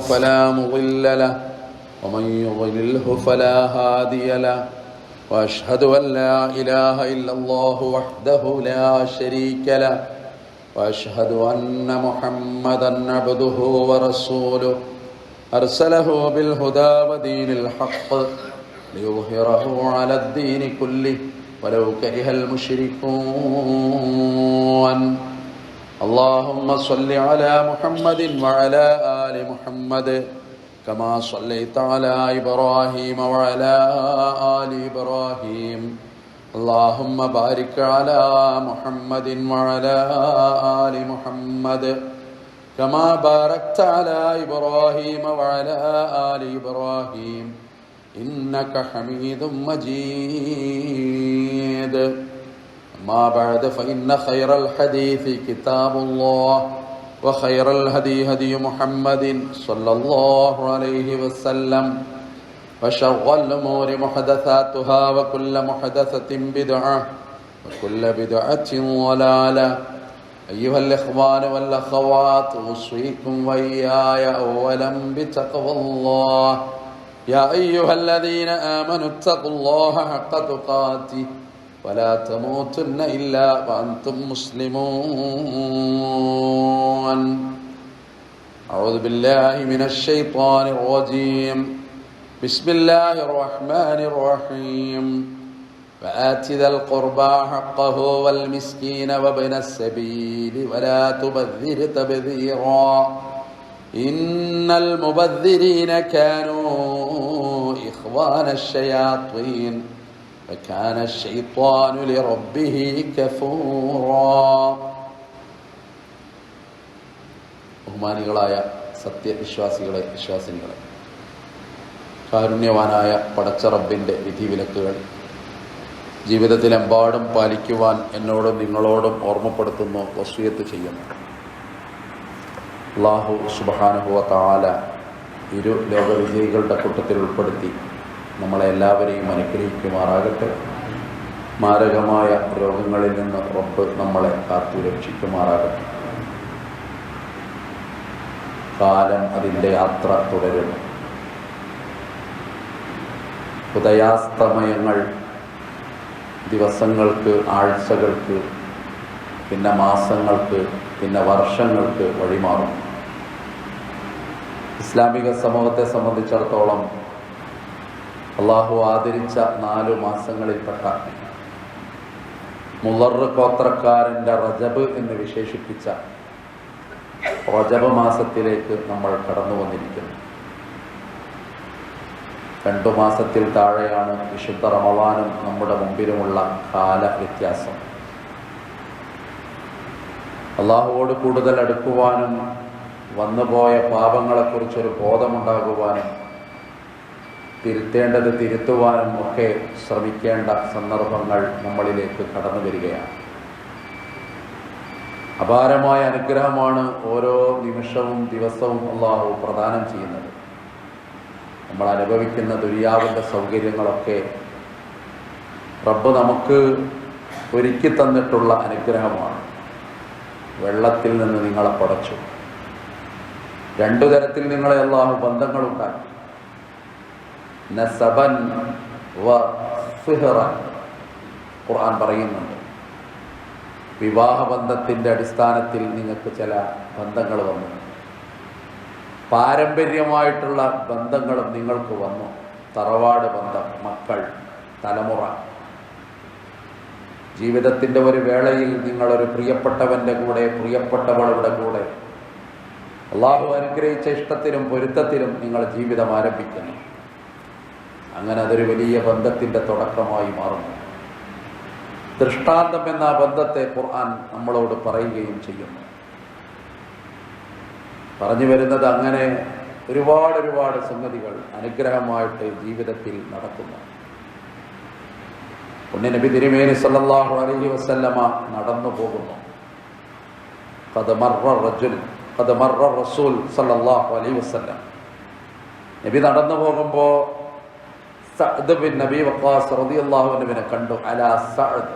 فلا مضل له ومن يضلله فلا هادي له وأشهد أن لا إله إلا الله وحده لا شريك له وأشهد أن محمدا عبده ورسوله أرسله بالهدى ودين الحق ليظهره على الدين كله ولو كره المشركون اللهم صل على محمد وعلى آل محمد كما صليت على إبراهيم وعلى آل إبراهيم اللهم بارك على محمد وعلى آل محمد كما باركت على إبراهيم وعلى آل إبراهيم إنك حميد مجيد أما بعد فإن خير الحديث كتاب الله وخير الهدي هدي محمد صلى الله عليه وسلم وشر الأمور محدثاتها وكل محدثة بدعة وكل بدعة ضلالة أيها الإخوان والأخوات أوصيكم وإياي أولا بتقوى الله يا أيها الذين آمنوا اتقوا الله حق تقاته ولا تموتن إلا وأنتم مسلمون أعوذ بالله من الشيطان الرجيم بسم الله الرحمن الرحيم وآت ذا القربى حقه والمسكين وابن السبيل ولا تبذر تبذيرا إن المبذرين كانوا إخوان الشياطين وكان الشيطان لربه كفورا ബഹുമാനികളായ സത്യവിശ്വാസികളെ വിശ്വാസിനികളെ, കാരുണ്യവാനായ പടച്ച റബ്ബിൻ്റെ വിധിവിലക്കുകൾ ജീവിതത്തിലെമ്പാടും പാലിക്കുവാൻ എന്നോടും നിങ്ങളോടും ഓർമ്മപ്പെടുത്തുന്നു, വസിയത്ത് ചെയ്യുന്നു. അല്ലാഹു സുബ്ഹാനഹു വ തആല ഇരു ലോകവിജയികളുടെ കൂട്ടത്തിൽ ഉൾപ്പെടുത്തി നമ്മളെ എല്ലാവരെയും അനുഗ്രഹിക്കുമാറാകട്ടെ. മാരകമായ രോഗങ്ങളിൽ നിന്ന് റബ്ബ് നമ്മളെ കാത്തു രക്ഷിക്കുമാറാകട്ടെ. കാലം അതിൻ്റെ യാത്ര തുടരുന്നു. ഉദയാസ്തമയങ്ങൾ ദിവസങ്ങൾക്ക്, ആഴ്ചകൾക്ക്, പിന്നെ മാസങ്ങൾക്ക്, പിന്നെ വർഷങ്ങൾക്ക് വഴിമാറും. ഇസ്ലാമിക സമൂഹത്തെ സംബന്ധിച്ചിടത്തോളം അള്ളാഹു ആദരിച്ച 4 മാസങ്ങളിൽപ്പെട്ട മുളർ ഗോത്രക്കാരൻ്റെ റജബ് എന്ന് വിശേഷിപ്പിച്ച റജബ് മാസത്തിലേക്ക് നമ്മൾ കടന്നു വന്നിരിക്കുന്നു. 2 മാസത്തിൽ താഴെയാണ് വിശുദ്ധ റമളാനും നമ്മുടെ മുമ്പിലുമുള്ള കാല വ്യത്യാസം. അള്ളാഹുവോട് കൂടുതൽ അടുക്കുവാനും വന്നുപോയ പാപങ്ങളെക്കുറിച്ചൊരു ബോധമുണ്ടാകുവാനും തിരുത്തേണ്ടത് തിരുത്തുവാനും ഒക്കെ ശ്രമിക്കേണ്ട സന്ദർഭങ്ങൾ നമ്മളിലേക്ക് കടന്നു വരികയാണ്. അപാരമായ അനുഗ്രഹമാണ് ഓരോ നിമിഷവും ദിവസവും അള്ളാഹു പ്രദാനം ചെയ്യുന്നത്. നമ്മൾ അനുഭവിക്കുന്ന ദുനിയാവിൻ്റെ സൗകര്യങ്ങളൊക്കെ റബ്ബ് നമുക്ക് ഒരുക്കി തന്നിട്ടുള്ള അനുഗ്രഹമാണ്. വെള്ളത്തിൽ നിന്ന് നിങ്ങളെ പടച്ചു. 2 തരത്തിൽ നിങ്ങളെ അള്ളാഹു ബന്ധങ്ങളുണ്ടാക്കി. നസബൻ വ സിഹ്റൻ ഖുർആൻ പറയുന്നുണ്ട്. വിവാഹബന്ധത്തിൻ്റെ അടിസ്ഥാനത്തിൽ നിങ്ങൾക്ക് ചില ബന്ധങ്ങൾ വന്നു. പാരമ്പര്യമായിട്ടുള്ള ബന്ധങ്ങളും നിങ്ങൾക്ക് വന്നു. തറവാട് ബന്ധം, മക്കൾ, തലമുറ. ജീവിതത്തിൻ്റെ ഒരു വേളയിൽ നിങ്ങളൊരു പ്രിയപ്പെട്ടവൻ്റെ കൂടെ, പ്രിയപ്പെട്ടവളുടെ കൂടെ അള്ളാഹു അനുഗ്രഹിച്ച ഇഷ്ടത്തിലും പൊരുത്തത്തിലും നിങ്ങൾ ജീവിതം ആരംഭിക്കുന്നു. അങ്ങനെ അതൊരു വലിയ ബന്ധത്തിൻ്റെ തുടക്കമായി മാറുന്നു. ദൃഷ്ടാന്തം എന്ന ബന്ധത്തെ ഖുർആൻ നമ്മളോട് പറയുകയും ചെയ്യുന്നു. പറഞ്ഞു വരുന്നത് അങ്ങനെ ഒരുപാട് സംഗതികൾ അനുഗ്രഹമായിട്ട് ജീവിതത്തിൽ നടക്കുന്നു. നബി തിരുമേനി സല്ലല്ലാഹു അലൈഹി വസല്ലമ നടന്നു പോകുന്നു. ഖദ് മർറ റസൂൽ സല്ലല്ലാഹു അലൈഹി വസല്ലം. നബി നടന്നു പോകുമ്പോൾ സഅദ് ബിൻ നബി വഖാസ് റളിയല്ലാഹു അൻഹുവിനെ കണ്ടു. അലാ സഅദ്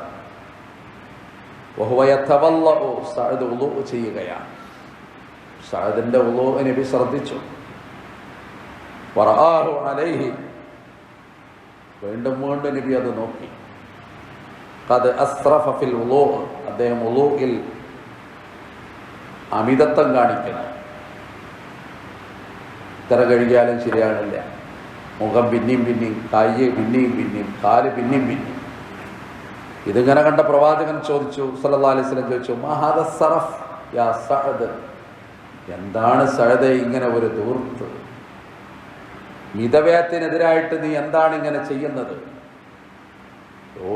വഹുവ യതവല്ലഉ. സഅദ് വുളൂ ചെയ്യുകയാണ്. സഅദിന്റെ വുളൂ നബി ശ്രദ്ധിച്ചു. വറആഹു അലൈഹി, വീണ്ടും വീണ്ടും നബി അത് നോക്കി. ഖദ് അസ്റഫ ഫിൽ വുളൂ, അദ്ദേഹം വുളൂഇൽ അമിതത്വം കാണിക്കണം. ഇത്ര കഴുകിയാലും ശരിയാണില്ല. മുഖം പിന്നെയും പിന്നെയും, കൈ പിന്നെയും പിന്നെയും, കാല് പിന്നെയും പിന്നെയും. ഇതിങ്ങനെ കണ്ട പ്രവാചകൻ ചോദിച്ചു, സല്ലല്ലാഹു അലൈഹി വസല്ലം ചോദിച്ചു, മാ ഹാദ സറഫ് യാ സഅദ്, എന്താണ് സഅദേ ഇങ്ങനെ ഒരു ധൂർത്ത്? മിതവ്യയത്തിനെതിരായിട്ട് നീ എന്താണ് ഇങ്ങനെ ചെയ്യുന്നത്?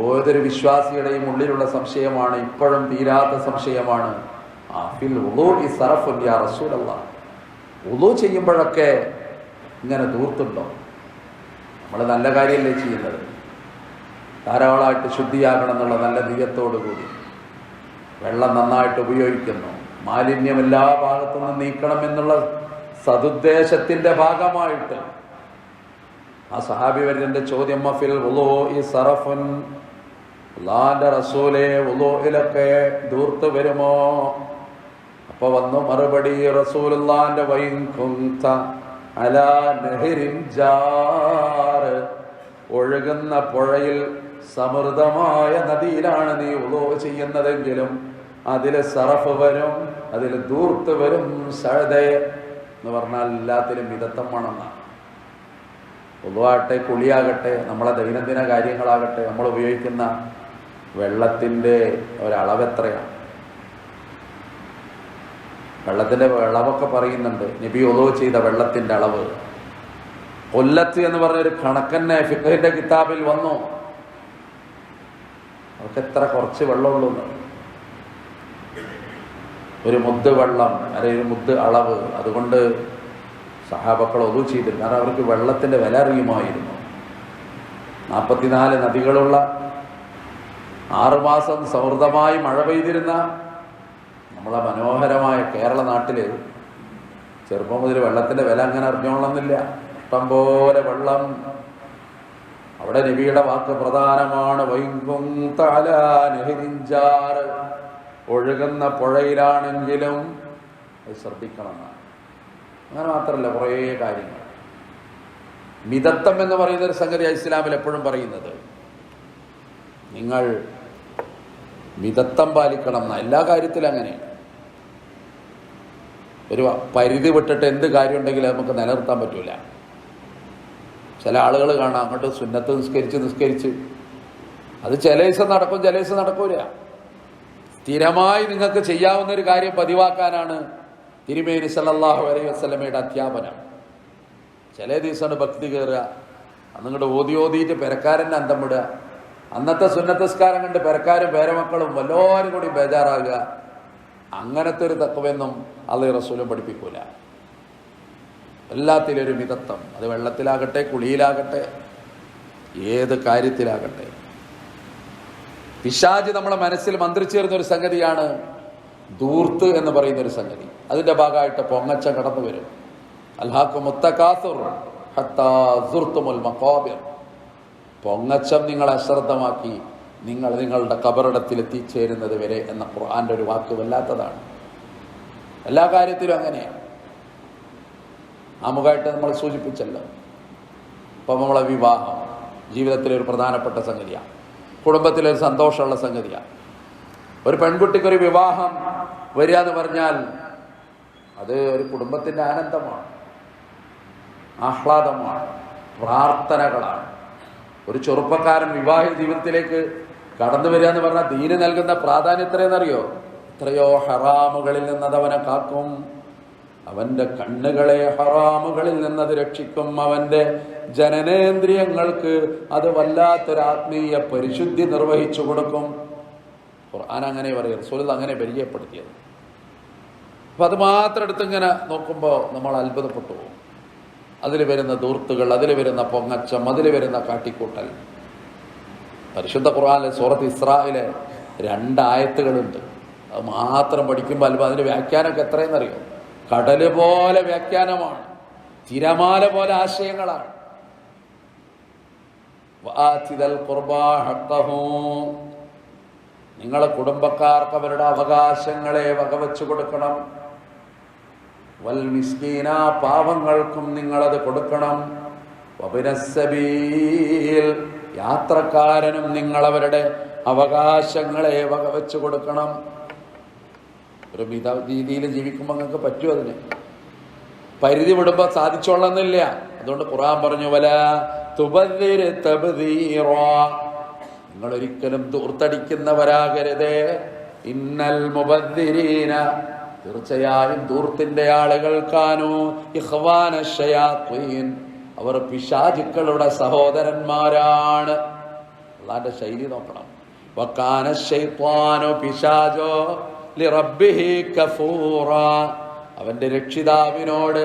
ഏതൊരു വിശ്വാസിയുടെയും ഉള്ളിലുള്ള സംശയമാണ്, ഇപ്പോഴും തീരാത്ത സംശയമാണ്. ഫിൽ വുളൂഇ സറഫുൻ യാ റസൂലല്ലാഹ്, വുളൂ ചെയ്യുമ്പോഴൊക്കെ ഇങ്ങനെ ധൂർത്തുണ്ടോ? നമ്മൾ നല്ല കാര്യമല്ലേ ചെയ്യുന്നത്, ധാരാളമായിട്ട് ശുദ്ധിയാകണം എന്നുള്ള നല്ല നിയ്യത്തോടു കൂടി വെള്ളം നന്നായിട്ട് ഉപയോഗിക്കുന്നു, മാലിന്യം എല്ലാ ഭാഗത്തു നിന്നും നീക്കണം എന്നുള്ള സതുദ്ദേശത്തിന്റെ ഭാഗമായിട്ട് ആ സഹാബി വര്യന്റെ ചോദ്യം, ഫിൽ വുളൂഇ സറഫുൻ, അല്ലാഹുവിന്റെ റസൂലേ വുളൂഇലൊക്കെ ധൂർത്ത് വരുമോ? അപ്പൊ വന്നു മറുപടി, റസൂലുള്ളാഹിന്റെ വൈൻ കുന്ത അലാ നഹരിൻ ജാർ, ഒഴുകുന്ന പുഴയിൽ സമൃദ്ധമായ നദിയിലാണ് നീ വുളൂ ചെയ്യുന്നതെങ്കിലും അതിൽ സറഫ് വരും, അതിൽ ധൂർത്ത് വരും. സഅദേ എന്ന് പറഞ്ഞാൽ എല്ലാത്തിലും മിതത്വം വേണമെന്നാണ്. വുളൂആകട്ടെ, കുളിയാകട്ടെ, നമ്മളെ ദൈനംദിന കാര്യങ്ങളാകട്ടെ, നമ്മൾ ഉപയോഗിക്കുന്ന വെള്ളത്തിൻ്റെ ഒരളവ് എത്രയാണ്? വെള്ളത്തിൻ്റെ അളവൊക്കെ പറയുന്നുണ്ട്. നബി വുളൂ ചെയ്ത വെള്ളത്തിൻ്റെ അളവ് കൊല്ലത്ത് എന്ന് പറഞ്ഞൊരു കണക്കന്നെ ഫിഖ്ഹിന്റെ കിതാബിൽ വന്നു. അവർക്ക് എത്ര കുറച്ച് വെള്ളമുള്ളൂ, ഒരു മുദ്ദ് വെള്ളം അല്ലെങ്കിൽ ഒരു മുദ്ദ് അളവ്. അതുകൊണ്ട് സഹാബക്കൾ വുളൂ ചെയ്തില്ല, കാരണം അവർക്ക് വെള്ളത്തിൻ്റെ വില അറിയുമായിരുന്നു. 44 നദികളുള്ള 6 മാസം സമൃദ്ധമായി മഴ പെയ്തിരുന്ന നമ്മളെ മനോഹരമായ കേരള നാട്ടിൽ ചെറുപ്പം മുതൽ വെള്ളത്തിൻ്റെ വില അങ്ങനെ അറിഞ്ഞോളന്നില്ല. ഇഷ്ടം പോലെ വെള്ളം. അവിടെ നബിയുടെ വാക്ക് പ്രധാനമാണ്, ഒഴുകുന്ന പുഴയിലാണെങ്കിലും അത് ശ്രദ്ധിക്കണമെന്നാണ്. അങ്ങനെ മാത്രമല്ല, കുറേ കാര്യങ്ങൾ. മിതത്വം എന്ന് പറയുന്ന ഒരു സംഗതി ഇസ്ലാമിൽ എപ്പോഴും പറയുന്നത്, നിങ്ങൾ മിതത്വം പാലിക്കണം എന്ന എല്ലാ കാര്യത്തിലും അങ്ങനെയാണ്. ഒരു പരിധി വിട്ടിട്ട് എന്ത് കാര്യം ഉണ്ടെങ്കിലും നമുക്ക് നിലനിർത്താൻ പറ്റൂല. ചില ആളുകൾ കാണാം, അങ്ങോട്ട് സുന്നത്ത് നിസ്കരിച്ച് അത് ചില ദിവസം നടക്കും, ചില ദിവസം നടക്കൂല. സ്ഥിരമായി നിങ്ങൾക്ക് ചെയ്യാവുന്ന ഒരു കാര്യം പതിവാക്കാനാണ് തിരുമേനി സല്ലല്ലാഹു അലൈഹി വസല്ലമയുടെ അധ്യാപനം. ചില ദിവസമാണ് ഭക്തി കയറുക, അന്നിങ്ങോട്ട് ഓതിയിട്ട് പെരക്കാരൻ്റെ അന്തം വിടുക. അന്നത്തെ സുന്നത്തസ്കാരം കണ്ട് പെരക്കാരും പേരമക്കളും വല്ലവരും കൂടി ബേജാറാകുക. അങ്ങനത്തെ ഒരു തഖ്വയൊന്നും അല്ലാഹു റസൂലും പഠിപ്പിക്കൂല. എല്ലാത്തിലും ഒരു മിതത്വം. അത് വെള്ളത്തിലാകട്ടെ, കുളിയിലാകട്ടെ, ഏത് കാര്യത്തിലാകട്ടെ. പിശാച് നമ്മളെ മനസ്സിൽ മന്ത്രിച്ചേർന്ന ഒരു സംഗതിയാണ് ധൂർത്ത് എന്ന് പറയുന്ന ഒരു സംഗതി. അതിൻ്റെ ഭാഗമായിട്ട് പൊങ്ങച്ചം കടന്നു വരും. അൽഹാക്കുമുത് തകാസുർ ഹത്താ സുർതുമുൽ മഖാബിർ, പൊങ്ങച്ചം നിങ്ങൾ അശ്രദ്ധമാക്കി നിങ്ങൾ നിങ്ങളുടെ കബറിടത്തിൽ എത്തിച്ചേരുന്നത് വരെ എന്ന ഖുർആന്റെ ഒരു വാക്ക് വല്ലാത്തതാണ്. എല്ലാ കാര്യത്തിലും അങ്ങനെയാണ്. ആമുഖമായിട്ട് നമ്മൾ സൂചിപ്പിച്ചല്ലോ. ഇപ്പം നമ്മളെ വിവാഹം ജീവിതത്തിലൊരു പ്രധാനപ്പെട്ട സംഗതിയാണ്, കുടുംബത്തിലൊരു സന്തോഷമുള്ള സംഗതിയാണ്. ഒരു പെൺകുട്ടിക്കൊരു വിവാഹം വരിക എന്ന് പറഞ്ഞാൽ അത് ഒരു കുടുംബത്തിൻ്റെ ആനന്ദമാണ്, ആഹ്ലാദമാണ്, പ്രാർത്ഥനകളാണ്. ഒരു ചെറുപ്പക്കാരൻ വിവാഹ ജീവിതത്തിലേക്ക് കടന്നു വരിക എന്ന് പറഞ്ഞാൽ ദീന് നൽകുന്ന പ്രാധാന്യം എത്രയെന്നറിയോ? എത്രയോ ഹറാമുകളിൽ നിന്നത് അവനെ കാക്കും, അവൻ്റെ കണ്ണുകളെ ഹറാമുകളിൽ നിന്നത് രക്ഷിക്കും, അവൻ്റെ ജനനേന്ദ്രിയങ്ങൾക്ക് അത് വല്ലാത്തൊരാത്മീയ പരിശുദ്ധി നിർവഹിച്ചു കൊടുക്കും. ഖുർആൻ അങ്ങനെ പറയും, റസൂൽ അങ്ങനെ പരിചയപ്പെടുത്തിയത്. അപ്പം അത് മാത്രം എടുത്തിങ്ങനെ നോക്കുമ്പോൾ നമ്മൾ അത്ഭുതപ്പെട്ടു പോകും. അതിൽ വരുന്ന ധൂർത്തുകൾ, അതിൽ വരുന്ന പൊങ്ങച്ചം, അതിൽ വരുന്ന കാട്ടിക്കൂട്ടൽ. പരിശുദ്ധ ഖുർആനിലെ സൂറത്ത് ഇസ്രായിലെ 2 ആയത്തുകളുണ്ട്. അത് മാത്രം പഠിക്കുമ്പോൾ അല്പം അതിൻ്റെ വ്യാഖ്യാനമൊക്കെ എത്രയെന്നറിയോ? കടല് പോലെ വ്യാഖ്യാനമാണ്, തിരമാല പോലെ ആശയങ്ങളാണ്. നിങ്ങളെ കുടുംബക്കാർക്ക് അവരുടെ അവകാശങ്ങളെ വകവെച്ചു കൊടുക്കണം. വൽ മിസ്കീന, പാവങ്ങൾക്കും നിങ്ങളത് കൊടുക്കണം. വബിനസ്സബീൽ, യാത്രക്കാരനും നിങ്ങൾ അവരുടെ അവകാശങ്ങളെ വകവെച്ച് കൊടുക്കണം. ഒരു മിത രീതിയിൽ ജീവിക്കുമ്പോൾ നിങ്ങൾക്ക് പറ്റും. അതിന് പരിധി വിടുമ്പോൾ സാധിച്ചോളന്നില്ല. അതുകൊണ്ട് ഖുർആൻ പറഞ്ഞു, വലാ തുബദ്ദിർ തബ്ദീറാ, നിങ്ങൾ ഒരിക്കലും ധൂർത്തടിക്കുന്നവരാകരുതേ. ഇന്നൽ മുബദ്ദിരീന, തീർച്ചയായും ധൂർത്തിന്റെ ആളുകൾ കാനൂ ഇഖ്വാന ശയാത്വീൻ, അവർ പിശാചുക്കളുടെ സഹോദരന്മാരാണ്. അള്ളാന്റെ ശൈലി നോക്കണം. വകാന ശൈത്വാനു, പിശാചോ ലിറബ്ബിഹി കഫൂറാ, അവന്റെ രക്ഷിതാവിനോട്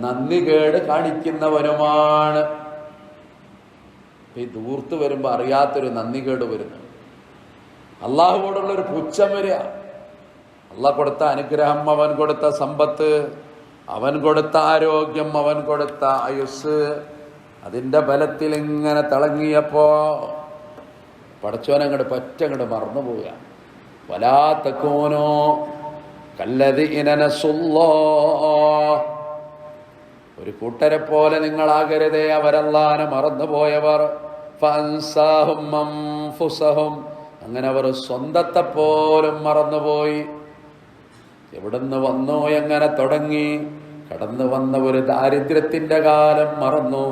നന്ദികേട് കാണിക്കുന്നവനുമാണ്. ഈ ധൂർത്ത് വരുമ്പോ അറിയാത്തൊരു നന്ദികേട് വരുന്നു. അള്ളാഹുവോടുള്ള ഒരു പുച്ഛം വരിക. അള്ളാഹ് കൊടുത്ത അനുഗ്രഹം, അവൻ കൊടുത്ത സമ്പത്ത്, അവൻ കൊടുത്ത ആരോഗ്യം, അവൻ കൊടുത്ത ആയുസ്, അതിന്റെ ബലത്തിൽ ഇങ്ങനെ തിളങ്ങിയപ്പോ പടച്ചോനങ്ങോട്ട് പറ്റങ്ങോട്ട് മറന്നുപോവുക. വലാ തകൂനൂ കല്ലദീന നസുല്ലാഹ്, ഒരു കൂട്ടരെ പോലെ നിങ്ങളാകരുതേ അവരല്ലാഹനെ മറന്നുപോയവർ. ഫഅൻസാഹും അൻഫുസഹും, അങ്ങനെ അവർ സ്വന്തത്തെ പോലും മറന്നുപോയി. എവിടുന്ന് വന്നു, എങ്ങനെ തുടങ്ങി, കടന്നു വന്ന ഒരു ദാരിദ്ര്യത്തിന്റെ കാലം മറന്നു.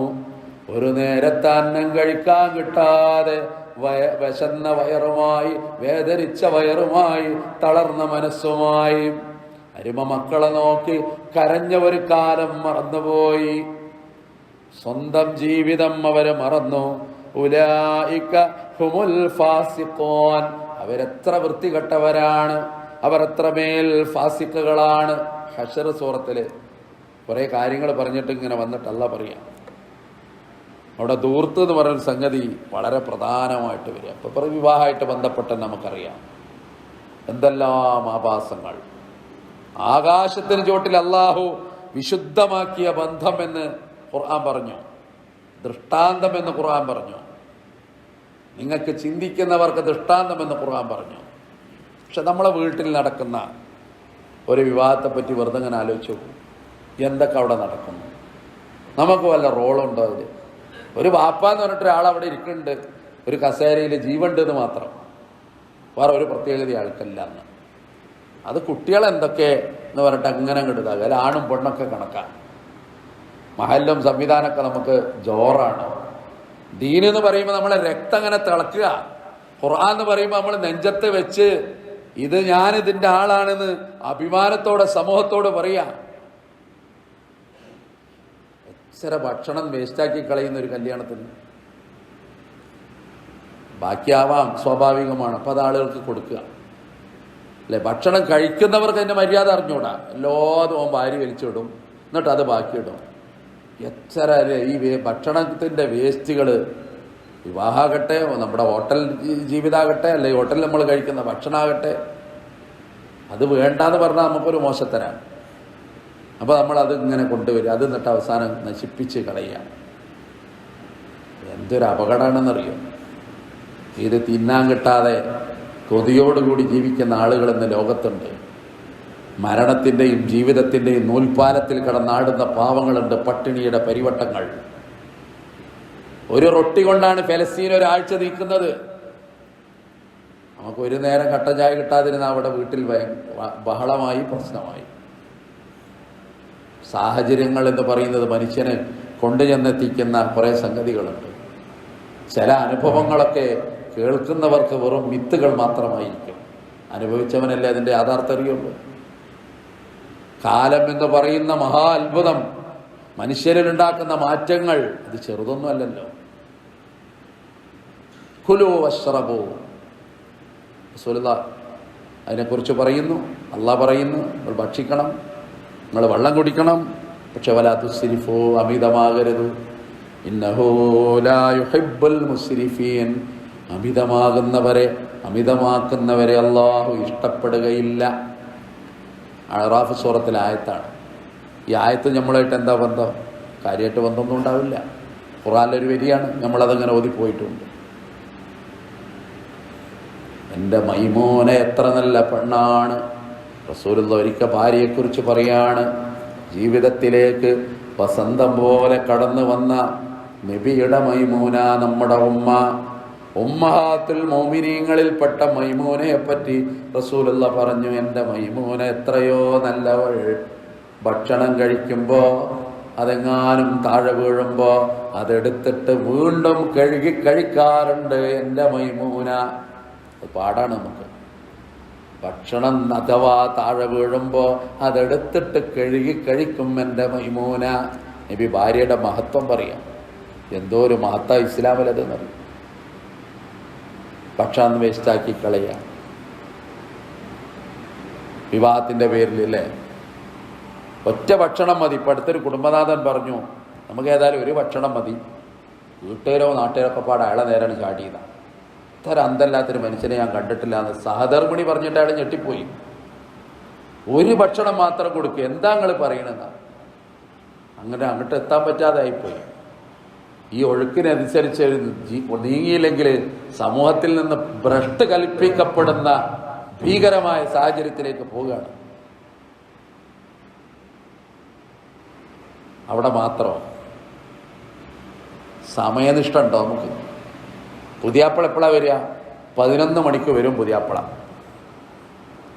ഒരു നേരത്തെ അന്നം കഴിക്കാൻ കിട്ടാതെ വിശന്ന വയറുമായി, വേദനിച്ച വയറുമായി, തളർന്ന മനസ്സുമായി അരുമ മക്കളെ നോക്കി കരഞ്ഞ ഒരു കാലം മറന്നുപോയി. സ്വന്തം ജീവിതം അവര് മറന്നു. ഉലൈക ഹുമുൽ ഫാസിഖൂൻ, അവരെത്ര വൃത്തികെട്ടവരാണ്, അവർ എത്രമേൽ ഫാസിഖുകളാണ്. ഹശർ സൂറത്തില് കുറെ കാര്യങ്ങൾ പറഞ്ഞിട്ട് ഇങ്ങനെ വന്നിട്ടല്ല പറയാം. അവിടെ ധൂർത്ത് എന്ന് പറയുന്ന സംഗതി വളരെ പ്രധാനമായിട്ട് വരിക. ഇപ്പൊ വിവാഹമായിട്ട് ബന്ധപ്പെട്ട് നമുക്കറിയാം എന്തെല്ലാം ആഭാസങ്ങൾ. ആകാശത്തിന് ചോട്ടിൽ അള്ളാഹു വിശുദ്ധമാക്കിയ ബന്ധം എന്ന് ഖുർആൻ പറഞ്ഞു, ദൃഷ്ടാന്തം എന്ന് ഖുർആൻ പറഞ്ഞു, നിങ്ങൾക്ക് ചിന്തിക്കുന്നവർക്ക് ദൃഷ്ടാന്തം എന്ന് ഖുർആൻ പറഞ്ഞു. പക്ഷെ നമ്മളെ വീട്ടിൽ നടക്കുന്ന ഒരു വിവാഹത്തെ പറ്റി വെറുതെ ഇങ്ങനെ ആലോചിച്ചു നോക്കും. എന്തൊക്കെ അവിടെ നടക്കുന്നു? നമുക്ക് വല്ല റോളുണ്ടോ അതിൽ? ഒരു വാപ്പാന്ന് പറഞ്ഞിട്ട് ഒരാൾ അവിടെ ഇരിക്കുന്നുണ്ട്, ഒരു കസേരയിൽ ജീവണ്ട് എന്ന് മാത്രം, വേറെ ഒരു പ്രത്യേകത ആൾക്കല്ല എന്ന്. അത് കുട്ടികളെന്തൊക്കെ എന്ന് പറഞ്ഞിട്ട് അങ്ങനെ കിട്ടുക. അതിൽ ആണും പെണ്ണൊക്കെ കണക്കാണ്. മഹല്ലും സംവിധാനമൊക്കെ നമുക്ക് ജോറാണ്. ദീൻ എന്ന് പറയുമ്പോൾ നമ്മളെ രക്തം അങ്ങനെ തിളക്കുക. ഖുർആൻ എന്ന് പറയുമ്പോൾ നമ്മൾ നെഞ്ചത്ത് വെച്ച് ഇത് ഞാനിതിൻ്റെ ആളാണെന്ന് അഭിമാനത്തോടെ സമൂഹത്തോട് പറയാ. എത്ര ഭക്ഷണം വേസ്റ്റാക്കി കളയുന്ന ഒരു കല്യാണത്തിന്. ബാക്കിയാവാം, സ്വാഭാവികമാണ്. അപ്പം അത് ആളുകൾക്ക് കൊടുക്കുക അല്ലെ. ഭക്ഷണം കഴിക്കുന്നവർക്ക് അതിൻ്റെ മര്യാദ അറിഞ്ഞൂടാ. എല്ലാതും അവൻ വാരി വലിച്ചിടും, എന്നിട്ട് അത് ബാക്കിയിടും. എത്ര ഈ ഭക്ഷണത്തിൻ്റെ വേസ്റ്റുകൾ, വിവാഹമാകട്ടെ, നമ്മുടെ ഹോട്ടൽ ജീവിതമാകട്ടെ, അല്ലെങ്കിൽ ഹോട്ടലിൽ നമ്മൾ കഴിക്കുന്ന ഭക്ഷണമാകട്ടെ, അത് വേണ്ടാന്ന് പറഞ്ഞാൽ നമുക്കൊരു മോശത്തരാണ്. അപ്പോൾ നമ്മളത് ഇങ്ങനെ കൊണ്ടുവരിക, അത് എന്നിട്ട് അവസാനം നശിപ്പിച്ച് കളയുക. എന്തൊരു അപകടമാണെന്നറിയോ. ഇത് തിന്നാൻ കിട്ടാതെ കൊതിയോടുകൂടി ജീവിക്കുന്ന ആളുകൾ ഇന്ന് ലോകത്തുണ്ട്. മരണത്തിൻ്റെയും ജീവിതത്തിൻ്റെയും നൂൽപ്പാലത്തിൽ കിടന്നാടുന്ന പാവങ്ങളുണ്ട്. പട്ടിണിയുടെ പരിവട്ടങ്ങൾ. ഒരു റൊട്ടി കൊണ്ടാണ് ഫലസ്തീൻ ഒരാഴ്ച നീക്കുന്നത്. നമുക്ക് ഒരു നേരം കട്ടൻ ചായ കിട്ടാതിരുന്ന അവിടെ വീട്ടിൽ ബഹളമായി, പ്രശ്നമായി. സാഹചര്യങ്ങൾ എന്ന് പറയുന്നത് മനുഷ്യനെ കൊണ്ടുചെന്നെത്തിക്കുന്ന കുറേ സംഗതികളുണ്ട്. ചില അനുഭവങ്ങളൊക്കെ കേൾക്കുന്നവർക്ക് വെറും മിത്തുകൾ മാത്രമായിരിക്കും. അനുഭവിച്ചവനല്ലേ അതിൻ്റെ യാഥാർത്ഥ്യം അറിയുള്ളൂ. കാലം എന്ന് പറയുന്ന മഹാ അത്ഭുതം, മനുഷ്യരിലുണ്ടാക്കുന്ന മാറ്റങ്ങൾ, അത് ചെറുതൊന്നും അല്ലല്ലോ. കുലു വശ്റബൂ, റസൂലുള്ളാഹി അതിനെക്കുറിച്ച് പറയുന്നു. അള്ളാഹ് പറയുന്നു, നിങ്ങൾ ഭക്ഷിക്കണം, നിങ്ങൾ വെള്ളം കുടിക്കണം, പക്ഷെ വലാ തുസ്രിഫൂ, അമിതമാകരുത്. ഇന്നഹു ലാ യുഹിബ്ബുൽ മുസ്രിഫീൻ, അമിതമാക്കുന്നവരെ അള്ളാഹു ഇഷ്ടപ്പെടുകയില്ല. അഅറാഫ് സൂറത്തിലെ ആയത്താണ്. ഈ ആയത്ത് നമ്മളായിട്ട് എന്താ ബന്ധം? കാര്യമായിട്ട് ബന്ധമൊന്നും ഉണ്ടാവില്ല. ഖുർആനിലൊരു വരിയാണ്, നമ്മളതങ്ങനെ ഓതിപ്പോയിട്ടുണ്ട്. എൻ്റെ മൈമൂന എത്ര നല്ല പെണ്ണാണ്. റസൂലുള്ളാഹി ഒരിക്കൽ ഭാര്യയെക്കുറിച്ച് പറയാണ്, ജീവിതത്തിലേക്ക് വസന്തം പോലെ കടന്നു വന്ന നബിയുടെ മൈമൂന, നമ്മുടെ ഉമ്മഹാത്തുൽ മോമിനീങ്ങളിൽപ്പെട്ട മൈമൂനയെ പറ്റി റസൂലുള്ള പറഞ്ഞു, എൻ്റെ മൈമൂന എത്രയോ നല്ലവൾ, ഭക്ഷണം കഴിക്കുമ്പോൾ അതെങ്ങാനും താഴെ വീഴുമ്പോൾ അതെടുത്തിട്ട് വീണ്ടും കഴുകി കഴിക്കാറുണ്ട് എൻ്റെ മൈമൂന. അത് പാടാണ് നമുക്ക്. ഭക്ഷണം അഥവാ താഴെ വീഴുമ്പോൾ അതെടുത്തിട്ട് കഴുകി കഴിക്കും എൻ്റെ മൈമൂന. നബി ഭാര്യയുടെ മഹത്വം പറയാം. എന്തോ ഒരു മഹത്വ ഇസ്ലാമിലതെന്നറിയും. ഭക്ഷണം വേസ്റ്റാക്കി കളയുക വിവാഹത്തിൻ്റെ പേരിലല്ലേ. ഒറ്റ ഭക്ഷണം മതി. ഇപ്പം അടുത്തൊരു കുടുംബനാഥൻ പറഞ്ഞു, നമുക്ക് ഏതായാലും ഒരു ഭക്ഷണം മതി. വീട്ടുകാരോ നാട്ടുകാരോ ഒക്കെ പാടെ അയാളെ നേരാണ് ചാടിയതാണ്. ഇത്ര അന്തല്ലാത്തൊരു മനുഷ്യനെ ഞാൻ കണ്ടിട്ടില്ല എന്ന് സഹധർമ്മിണി പറഞ്ഞിട്ട് അയാൾ ഞെട്ടിപ്പോയി. ഒരു ഭക്ഷണം മാത്രം കൊടുക്കുക, എന്താ നിങ്ങൾ പറയണെന്നാണ്. അങ്ങനെ അങ്ങോട്ട് എത്താൻ പറ്റാതെ ആയിപ്പോയി. ഈ ഒഴുക്കിനനുസരിച്ച് നീങ്ങിയില്ലെങ്കിൽ സമൂഹത്തിൽ നിന്ന് ഭ്രഷ്ട് കൽപ്പിക്കപ്പെടുന്ന ഭീകരമായ സാഹചര്യത്തിലേക്ക് പോവുകയാണ്. അവിടെ മാത്രം സമയനിഷ്ഠ ഉണ്ടോ നമുക്ക്? പുതിയാപ്പള എപ്പോഴാണ് വരിക? 11 മണിക്ക് വരും പുതിയാപ്പള.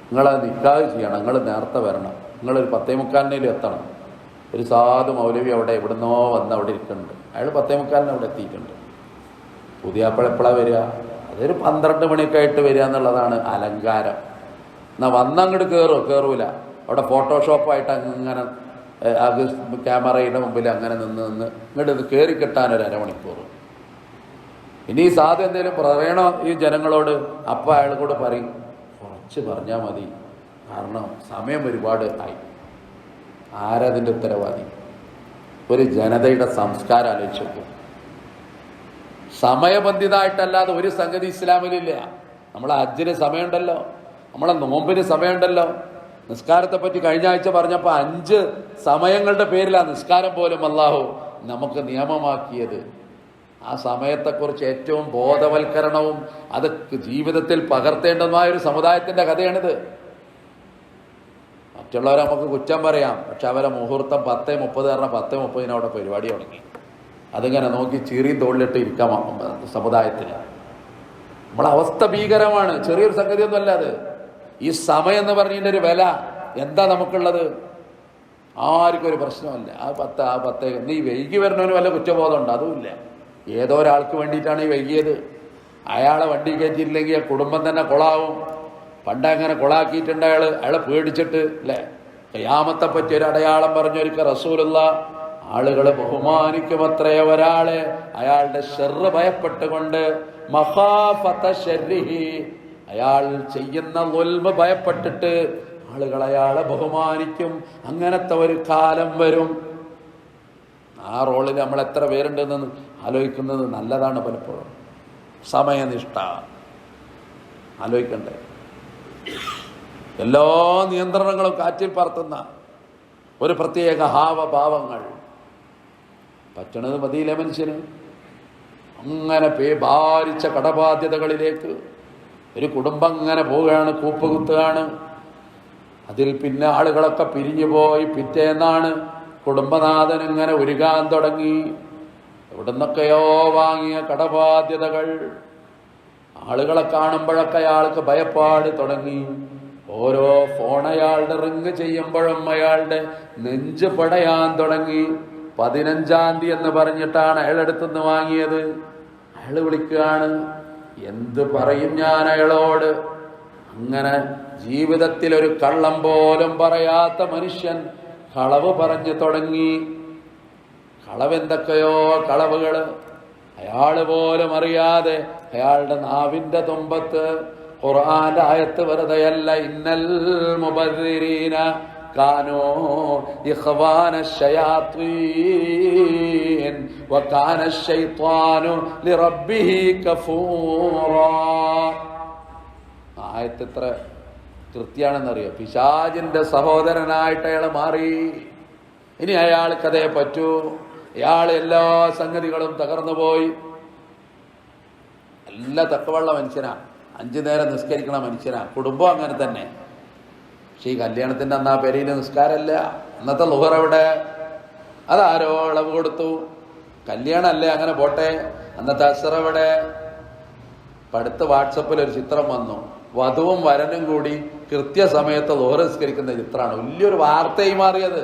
നിങ്ങളത് നിക്കാഹ് ചെയ്യണം, നിങ്ങൾ നേരത്തെ വരണം, നിങ്ങളൊരു 10:45 എത്തണം. ഒരു സാധു മൗലവി അവിടെ എവിടുന്നോ വന്ന് അവിടെ ഇരിക്കുന്നുണ്ട്, അയാൾ 10:45 അവിടെ എത്തിയിട്ടുണ്ട്. പുതിയാപ്പള എപ്പോഴാണ് വരിക? അതൊരു 12 മണിയൊക്കെ ആയിട്ട് വരിക എന്നുള്ളതാണ് അലങ്കാരം. എന്നാൽ വന്നങ്ങോട്ട് കയറൂല. അവിടെ ഫോട്ടോഷോപ്പായിട്ട് അങ്ങനെ അത് ക്യാമറയുടെ മുമ്പിൽ അങ്ങനെ നിന്ന് ഇങ്ങോട്ട് കയറി കിട്ടാൻ ഒരു അരമണിക്കൂർ. ഇനി ഈ സാധു എന്തെങ്കിലും പറയണോ ഈ ജനങ്ങളോട്, അപ്പം അയാൾ കൂടെ പറയും, കുറച്ച് പറഞ്ഞാൽ മതി, കാരണം സമയം ഒരുപാട് ആയി. ആരതിൻ്റെ ഉത്തരവാദി? ഒരു ജനതയുടെ സംസ്കാരം ആലോചിച്ച് നോക്കും. സമയബന്ധിതമായിട്ടല്ലാതെ ഒരു സംഗതി ഇസ്ലാമിലില്ല. നമ്മളെ ഹജ്ജിന് സമയമുണ്ടല്ലോ, നമ്മളെ നോമ്പിന് സമയമുണ്ടല്ലോ. നിസ്കാരത്തെ പറ്റി കഴിഞ്ഞ ആഴ്ച പറഞ്ഞപ്പോൾ 5 സമയങ്ങളുടെ പേരിലാണ് നിസ്കാരം പോലും അല്ലാഹു നമുക്ക് നിയമമാക്കിയത്. ആ സമയത്തെക്കുറിച്ച് ഏറ്റവും ബോധവൽക്കരണവും അത് ജീവിതത്തിൽ പകർത്തേണ്ടതുമായ ഒരു സമുദായത്തിൻ്റെ കഥയാണിത്. മറ്റുള്ളവരെ നമുക്ക് കുറ്റം പറയാം, പക്ഷെ അവരെ മുഹൂർത്തം 10:30 കാരണം 10:30 അവിടെ പരിപാടി തുടങ്ങി. അതിങ്ങനെ നോക്കി ചീറിയും തോളിലിട്ട് ഇരിക്കാം സമുദായത്തിൽ. നമ്മളെ അവസ്ഥ ഭീകരമാണ്. ചെറിയൊരു സംഗതിയൊന്നും അല്ല അത്. ഈ സമയം എന്ന് പറഞ്ഞതിൻ്റെ ഒരു വില എന്താ നമുക്കുള്ളത്? ആർക്കും ഒരു പ്രശ്നമല്ല. ആ 10 നീ വൈകി വരണവന് വല്ല കുറ്റബോധമുണ്ട്? അതുമില്ല. ഏതോ ഒരാൾക്ക് വേണ്ടിയിട്ടാണ് ഈ വൈകിയത്. അയാളെ വണ്ടി കയറ്റിയില്ലെങ്കിൽ കുടുംബം തന്നെ കൊളാവും. പണ്ടങ്ങനെ കൊളാക്കിയിട്ടുണ്ട് അയാളെ പേടിച്ചിട്ട് അല്ലേ. ഖിയാമത്തെ പറ്റി ഒരു അടയാളം പറഞ്ഞൊരിക്കൽ റസൂലുള്ള ആളുകളെ ബഹുമാനിക്കുമത്രേ ഒരാളെ അയാളുടെ ഷർറ് ഭയപ്പെട്ടുകൊണ്ട്, മഖാഫത ശർരിഹി, അയാൾ ചെയ്യുന്ന ദുൽമ് ഭയപ്പെട്ടിട്ട് ആളുകൾ അയാളെ ബഹുമാനിക്കും. അങ്ങനത്തെ ഒരു കാലം വരും. ആ റോളിൽ നമ്മൾ എത്ര പേരുണ്ടെന്ന് ആലോചിക്കുന്നത് നല്ലതാണ്. പലപ്പോഴും സമയനിഷ്ഠ ആലോചിക്കണ്ടേ. എല്ലാ നിയന്ത്രണങ്ങളും കാറ്റിൽ പറത്തുന്ന ഒരു പ്രത്യേക ഹാവഭാവങ്ങൾ പറ്റണത് മതിയിലെ മനുഷ്യന്. അങ്ങനെ ഭാരിച്ച കടബാധ്യതകളിലേക്ക് ഒരു കുടുംബം അങ്ങനെ പോവുകയാണ്, കൂപ്പുകുത്തുകയാണ്. അതിൽ പിന്നെ ആളുകളൊക്കെ പിരിഞ്ഞു പോയി. പിറ്റേന്നാണ് കുടുംബനാഥൻ ഇങ്ങനെ ഉരുകാൻ തുടങ്ങി. എവിടുന്നൊക്കെയോ വാങ്ങിയ കടബാധ്യതകൾ. ആളുകളെ കാണുമ്പോഴൊക്കെ അയാൾക്ക് ഭയപ്പാട് തുടങ്ങി. ഓരോ ഫോൺ അയാളുടെ റിങ് ചെയ്യുമ്പോഴും അയാളുടെ നെഞ്ച് പടയാൻ തുടങ്ങി. 15-ാം തീയതി എന്ന് പറഞ്ഞിട്ടാണ് അയാളെടുത്തുനിന്ന് വാങ്ങിയത്. അയാൾ വിളിക്കുകയാണ്, എന്ത് പറയും ഞാൻ അയാളോട്? അങ്ങനെ ജീവിതത്തിൽ ഒരു കള്ളം പോലും പറയാത്ത മനുഷ്യൻ കളവ് പറഞ്ഞു തുടങ്ങി. കളവെന്തൊക്കെയോ കളവുകൾ അയാൾ പോലും അറിയാതെ അയാളുടെ നാവിന്റെ തുമ്പത്ത് ഖുർആന്റെ ആയത്ത് വെറുതെയല്ല, ഇന്നൽ മുബദ്ദിരീന കാനൂ ഇഖ്വാന ശയാത്വീൻ വകാന ശൈത്വാനു ലിറബ്ബിഹി കഫൂറാ. ആയത്ത് എത്ര കൃത്യാണെന്നറിയോ? പിശാചിന്റെ സഹോദരനായിട്ട് അയാൾ മാറി. ഇനി അയാൾക്കതേ പറ്റൂ. അയാൾ എല്ലാ സംഗതികളും തകർന്നു പോയി. നല്ല തക്കവള്ള മനുഷ്യനാ, 5 നേരം നിസ്കരിക്കണ മനുഷ്യനാ. കുടുംബം അങ്ങനെ തന്നെ. പക്ഷേ ഈ കല്യാണത്തിൻ്റെ അന്ന് ആ പെരയിൽ നിസ്കാരമല്ല. അന്നത്തെ ളുഹർ എവിടെ? അതാരോ ഇളവ് കൊടുത്തു. കല്യാണമല്ലേ, അങ്ങനെ പോട്ടെ. അന്നത്തെ അസ്ർ എവിടെ? അടുത്ത വാട്സപ്പിൽ ഒരു ചിത്രം വന്നു, വധുവും വരനും കൂടി കൃത്യസമയത്ത് ളുഹർ നിസ്കരിക്കുന്ന ചിത്രമാണ്. വലിയൊരു വാർത്തയായി മാറിയത്,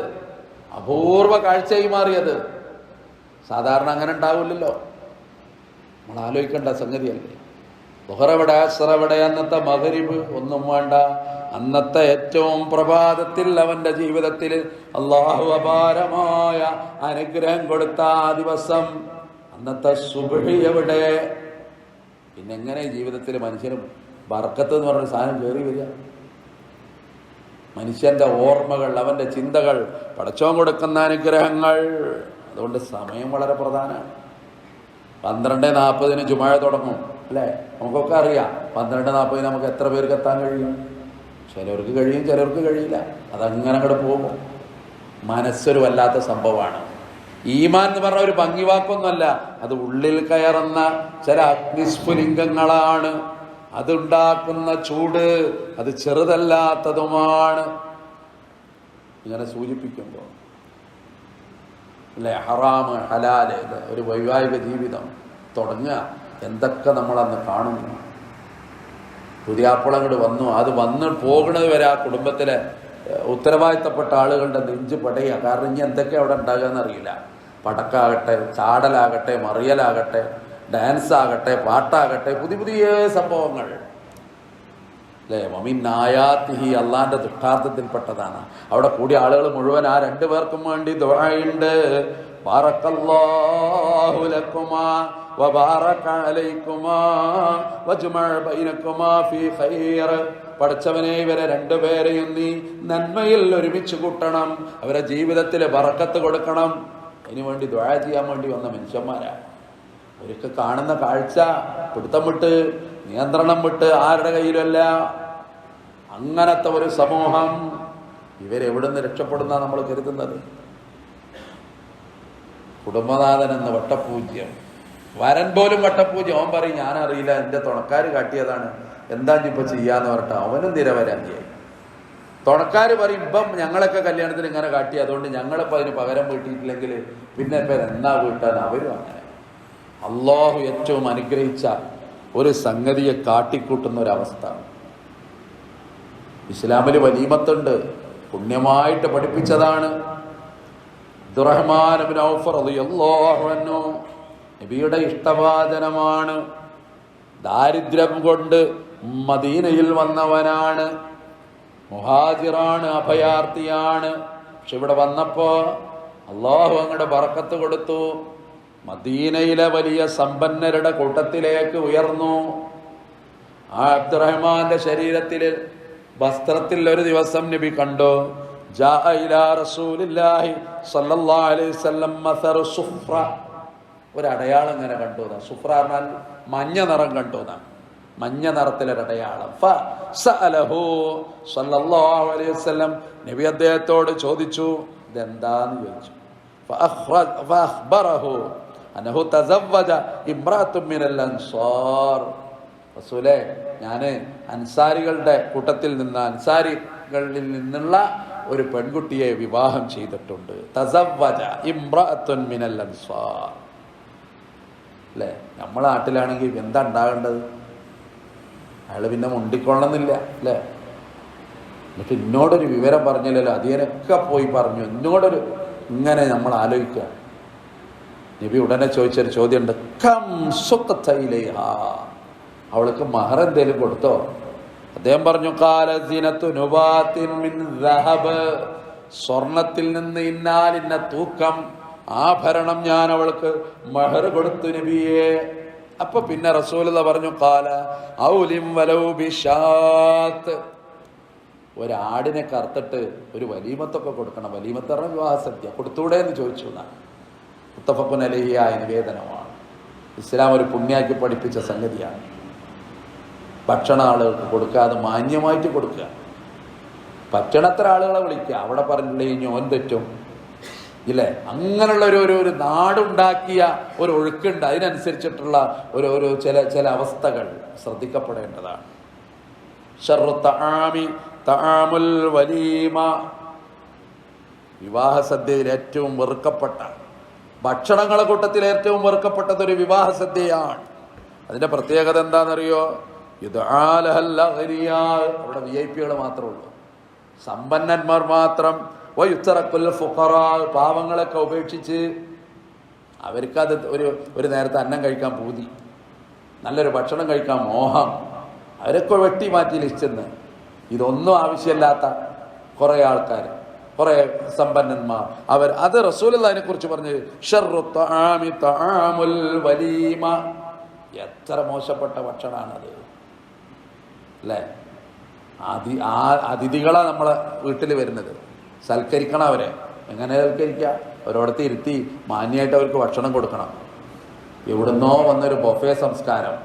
അപൂർവ കാഴ്ചയായി മാറിയത്. സാധാരണ അങ്ങനെ ഉണ്ടാവില്ലല്ലോ. നമ്മൾ ആലോചിക്കേണ്ട സംഗതിയല്ലേ. ളുഹർ എവിടെ, അസ്ർ എവിടെ? അന്നത്തെ മഗ്രിബ് ഒന്നും വേണ്ട. അന്നത്തെ ഏറ്റവും പ്രഭാതത്തിൽ അവന്റെ ജീവിതത്തിൽ അല്ലാഹു അപാരമായ അനുഗ്രഹം കൊടുത്ത ആ ദിവസം, അന്നത്തെ സുബ്ഹി എവിടെ? പിന്നെ എങ്ങനെ ജീവിതത്തിൽ മനുഷ്യന് ബർക്കത്ത് എന്ന് പറഞ്ഞൊരു സാധനം കയറി വരിക? മനുഷ്യന്റെ ഓർമ്മകൾ, അവന്റെ ചിന്തകൾ, പടച്ചോൻ കൊടുക്കുന്ന അനുഗ്രഹങ്ങൾ. അതുകൊണ്ട് സമയം വളരെ പ്രധാനമാണ്. 12:40 ജുമാ തുടങ്ങും അല്ലേ? നമുക്കൊക്കെ അറിയാം 12:40 നമുക്ക് എത്ര പേർക്ക് എത്താൻ കഴിയും? ചിലർക്ക് കഴിയും, ചിലർക്ക് കഴിയില്ല. അതങ്ങനെ അങ്ങോട്ട് പോകും. മനസ്സൊരു വല്ലാത്ത സംഭവമാണ്. ഈമാൻ എന്ന് പറഞ്ഞ ഒരു ഭംഗിവാക്കൊന്നുമല്ല, അത് ഉള്ളിൽ കയറുന്ന ചില അഗ്നിസ്ഫുലിംഗങ്ങളാണ്. അതുണ്ടാക്കുന്ന ചൂട് അത് ചെറുതല്ലാത്തതുമാണ്. ഇങ്ങനെ സൂചിപ്പിക്കുമ്പോൾ അല്ലേ, ഹറാമ് ഹലാല്, ഒരു വൈവാഹിക ജീവിതം തുടങ്ങുക. എന്തൊക്കെ നമ്മളന്ന് കാണുന്നു. പുതിയാപ്പിള അങ്ങോട്ട് വന്നു, അത് വന്ന് പോകുന്നത് വരെ ആ കുടുംബത്തിലെ ഉത്തരവാദിത്തപ്പെട്ട ആളുകളുടെ നെഞ്ച് പടയുക. കാരണം ഇനി എന്തൊക്കെ അവിടെ ഉണ്ടാകുക എന്നറിയില്ല. പടക്കാകട്ടെ, ചാടലാകട്ടെ, മറിയലാകട്ടെ, ഡാൻസ് ആകട്ടെ, പാട്ടാകട്ടെ, പുതിയ പുതിയ സംഭവങ്ങൾ അല്ലേ. മമിന്നായാത്തിഹി, അള്ളാന്റെ ദൃഷ്ടാന്തത്തിൽപ്പെട്ടതാണ്. അവിടെ കൂടിയ ആളുകൾ മുഴുവൻ ആ 2 പേർക്കും വേണ്ടി ദുആയുണ്ട്. ബാറക്കല്ലാഹു ലക്കുമാ വബാറക അലൈക്കുമാ വജ്മഅ ബൈനക്കുമാ ഫീ ഖൈർ. പഠിച്ചവനെ, ഇവരെ 2 പേരെയും നീ നന്മയിൽ ഒരുമിച്ച് കൂട്ടണം, അവരെ ജീവിതത്തിൽ ബറക്കത്ത് കൊടുക്കണം. അതിനുവേണ്ടി ദുആ ചെയ്യാൻ വേണ്ടി വന്ന മനുഷ്യന്മാരാ. അവർക്ക് കാണുന്ന കാഴ്ച പിടുത്തം വിട്ട്, നിയന്ത്രണം വിട്ട് ആരുടെ കയ്യിലല്ല. അങ്ങനത്തെ ഒരു സമൂഹം. ഇവരെവിടുന്ന് രക്ഷപ്പെടുന്ന നമ്മൾ കരുതുന്നത്? കുടുംബനാഥൻ എന്ന് വട്ടപൂജ്യം, വരൻ പോലും വട്ടപൂജ്യം. അവൻ പറയും ഞാനറിയില്ല, എൻ്റെ തുണക്കാർ കാട്ടിയതാണ്, എന്താ ഇപ്പൊ ചെയ്യാന്ന് പറഞ്ഞിട്ട് അവനും നിരവരാജിയായി. തുണക്കാർ പറയും ഇപ്പം ഞങ്ങളൊക്കെ കല്യാണത്തിന് ഇങ്ങനെ കാട്ടി, അതുകൊണ്ട് ഞങ്ങളിപ്പോൾ അതിന് പകരം വീട്ടിയിട്ടില്ലെങ്കിൽ പിന്നെ ഇപ്പം എന്നാ വീട്ടാൻ? അവരും അങ്ങനെ. അള്ളാഹു ഏറ്റവും അനുഗ്രഹിച്ച ഒരു സംഗതിയെ കാട്ടിക്കൂട്ടുന്ന ഒരവസ്ഥ. ഇസ്ലാമിൽ വലീമത്തുണ്ട്, പുണ്യമായിട്ട് പഠിപ്പിച്ചതാണ്. അബ്ദുറഹ്മാൻ ഇബ്നു ഔഫ് റളിയല്ലാഹു അൻഹു നബിയുടെ ഇഷ്ടവാചനമാണ്. ദാരിദ്ര്യം കൊണ്ട് മദീനയിൽ വന്നവനാണ്, മുഹാജിറാണ്, അഭയാർത്ഥിയാണ്. പക്ഷെ ഇവിടെ വന്നപ്പോ അള്ളാഹു അങ്ങയുടെ ബറക്കത്ത് കൊടുത്തു. മദീനയിലെ വലിയ സമ്പന്നരുടെ കൂട്ടത്തിലേക്ക് ഉയർന്നു. ആ അബ്ദുറഹ്മാന്റെ ശരീരത്തിൽ, വസ്ത്രത്തിൽ ഒരു ദിവസം നബി കണ്ടു. ജാഅ ഇലാ റസൂലില്ലാഹി സ്വല്ലല്ലാഹു അലൈഹി വസല്ലം മസറു സുഫ്ര, ഒരു അടയാളം ഇങ്ങനെ കണ്ടു. സുഫ്ര പറഞ്ഞാൽ മഞ്ഞ നിറം കണ്ടു. മഞ്ഞ നിറത്തിലൊരടയാളം. ഫസഅലഹു സ്വല്ലല്ലാഹു അലൈഹി വസല്ലം, നബി അദ്ദേഹത്തോട് ചോദിച്ചു ഇതെന്താന്ന് ചോദിച്ചു. ഫഅഖ്ബറഹു അന്നഹു തസവ്വജ ഇംറഅത്തുൻ മിനൽ അൻസാർ. റസൂലേ, ഞാൻ അൻസാരികളുടെ കൂട്ടത്തിൽ നിന്ന്, അൻസാരികളിൽ നിന്നുള്ള ഒരു പെൺകുട്ടിയെ വിവാഹം ചെയ്തിട്ടുണ്ട്. തസവ്വജ ഇംറഅത്തുൻ മിനൽ അൻസാർ. അല്ലേ, നമ്മളെ നാട്ടിലാണെങ്കിൽ എന്താ ഉണ്ടാകേണ്ടത്? അയാൾ പിന്നെ മുണ്ടിക്കൊള്ളണമെന്നില്ല അല്ലേ. എന്നിട്ട് എന്നോടൊരു വിവരം പറഞ്ഞില്ലല്ലോ, അതിനൊക്കെ പോയി പറഞ്ഞു. എന്നോടൊരു ഇങ്ങനെ നമ്മൾ ആലോചിക്കുക. നബി ഉടനെ ചോദിച്ചൊരു ചോദ്യമുണ്ട്, കം സുഖത്തൈലൈഹ, അവൾക്ക് മഹർ എന്തേലും കൊടുത്തോ? അദ്ദേഹം പറഞ്ഞു, ഖാല സിനത്തു നുബാത്തിൻ മിൻ ദഹബ്, സ്വർണത്തിൽ നിന്ന് ഇന്ന തൂക്കം ആഭരണം ഞാൻ അവൾക്ക് മഹർ കൊടുത്തു നബിയെ. അപ്പൊ പിന്നെ റസൂലുള്ളാഹി പറഞ്ഞു, ഖാല ഔലിം വലൗ ബിശാത്ത്, ഒരാടിനെ കറുത്തിട്ട് ഒരു വലീമത്തൊക്കെ കൊടുക്കണം. വലീമത്ത് പറഞ്ഞ വിവാഹ സദ്യ കൊടുത്തൂടെ എന്ന് ചോദിച്ചു. മുത്തഫഖുൻ അലൈഹിയായ നിവേദനമാണ്. ഇസ്ലാം ഒരു പുണ്യാക്കി പഠിപ്പിച്ച സംഗതിയാണ്. ഭക്ഷണം ആളുകൾക്ക് കൊടുക്കാതെ മാന്യമായിട്ട് കൊടുക്കുക. പറ്റണത്ര ആളുകളെ വിളിക്കുക. അവിടെ പറഞ്ഞില്ലേ ഞോൻ തെറ്റും ഇല്ലേ. അങ്ങനെയുള്ള ഒരു നാടുണ്ടാക്കിയ ഒരു ഒഴുക്കുണ്ട്. അതിനനുസരിച്ചിട്ടുള്ള ചില അവസ്ഥകൾ ശ്രദ്ധിക്കപ്പെടേണ്ടതാണ്. ശർറു തആമി തആമുൽ വലീമ, വിവാഹ സദ്യയിൽ ഏറ്റവും വെറുക്കപ്പെട്ട ഭക്ഷണങ്ങളെ കൂട്ടത്തിൽ ഏറ്റവും വെറുക്കപ്പെട്ടത് ഒരു വിവാഹ സദ്യയാണ്. അതിന്റെ പ്രത്യേകത എന്താണെന്നറിയോ? അവിടെ VIP മാത്രമേ ഉള്ളൂ, സമ്പന്നന്മാർ മാത്രം. വയുത്തറക്കുൽ ഫുഖറാ, പാവങ്ങളൊക്കെ ഉപേക്ഷിച്ച് അവർക്കത് ഒരു നേരത്തെ അന്നം കഴിക്കാൻ പൂതി, നല്ലൊരു ഭക്ഷണം കഴിക്കാൻ മോഹം, അവരൊക്കെ വെട്ടി മാറ്റി ലിസ്റ്റെന്ന്. ഇതൊന്നും ആവശ്യമില്ലാത്ത കുറേ ആൾക്കാർ, കുറേ സമ്പന്നന്മാർ, അത് റസൂലുള്ളാഹിനെ കുറിച്ച് പറഞ്ഞ് ശർറു തആമി തആമുൽ വലീമ. എത്ര മോശപ്പെട്ട ഭക്ഷണമാണത് അല്ലേ? അതിഥികളാണ് നമ്മളെ വീട്ടിൽ വരുന്നത്, സൽക്കരിക്കണം അവരെ. എങ്ങനെ സൽക്കരിക്കുക? ഒരിടത്ത് ഇരുത്തി മാന്യമായിട്ട് അവർക്ക് ഭക്ഷണം കൊടുക്കണം. എവിടുന്നോ വന്നൊരു ബൊഫേ സംസ്കാരം,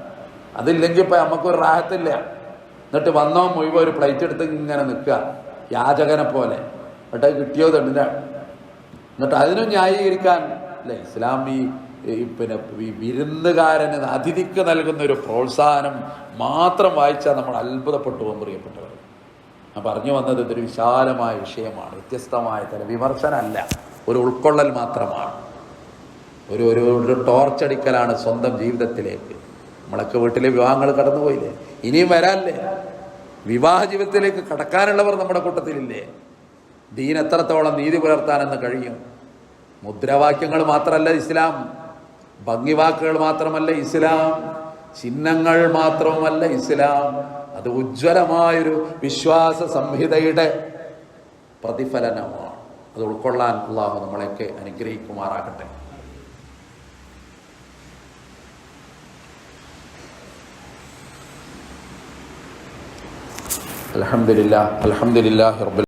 അതില്ലെങ്കിൽ ഇപ്പം നമുക്കൊരു റാഹത്തില്ല. എന്നിട്ട് വന്നോ മുഴുവൻ ഒരു പ്ലേറ്റ് എടുത്ത് ഇങ്ങനെ നിൽക്കുക യാചകനെ പോലെ. എന്നിട്ട് കിട്ടിയോ തണ്ടില്ല. എന്നിട്ട് അതിനും ന്യായീകരിക്കാൻ അല്ലേ ഇസ്ലാം പിന്നെ വിരുന്നുകാരന് അതിഥിക്ക് നൽകുന്ന ഒരു പ്രോത്സാഹനം മാത്രം വായിച്ചാൽ നമ്മൾ അത്ഭുതപ്പെട്ടു പോകും പ്രിയപ്പെട്ടവർ. ഞാൻ പറഞ്ഞു വന്നത് ഇതൊരു വിശാലമായ വിഷയമാണ്, വ്യത്യസ്തമായ തരം വിമർശനമല്ല, ഒരു ഉൾക്കൊള്ളൽ മാത്രമാണ്, ഒരു ടോർച്ചടിക്കലാണ് സ്വന്തം ജീവിതത്തിലേക്ക്. നമ്മളൊക്കെ വീട്ടിലെ വിവാഹങ്ങൾ കടന്നുപോയില്ലേ, ഇനിയും വരാല്ലേ? വിവാഹ ജീവിതത്തിലേക്ക് കടക്കാനുള്ളവർ നമ്മുടെ കൂട്ടത്തിലില്ലേ? ദീൻ എത്രത്തോളം നീതി പുലർത്താനെന്ന് കഴിയും? മുദ്രാവാക്യങ്ങൾ മാത്രമല്ല ഇസ്ലാം, ഭംഗിവാക്കുകൾ മാത്രമല്ല ഇസ്ലാം, ചിഹ്നങ്ങൾ മാത്രവുമല്ല ഇസ്ലാം. അത് ഉജ്ജ്വലമായൊരു വിശ്വാസ സംഹിതയുടെ പ്രതിഫലനമാണ്. അത് ഉൾക്കൊള്ളാൻ അല്ലാഹു നമ്മളെയൊക്കെ അനുഗ്രഹിക്കുമാറാകട്ടെ. അൽഹംദുലില്ലാഹി റബ്ബിൽ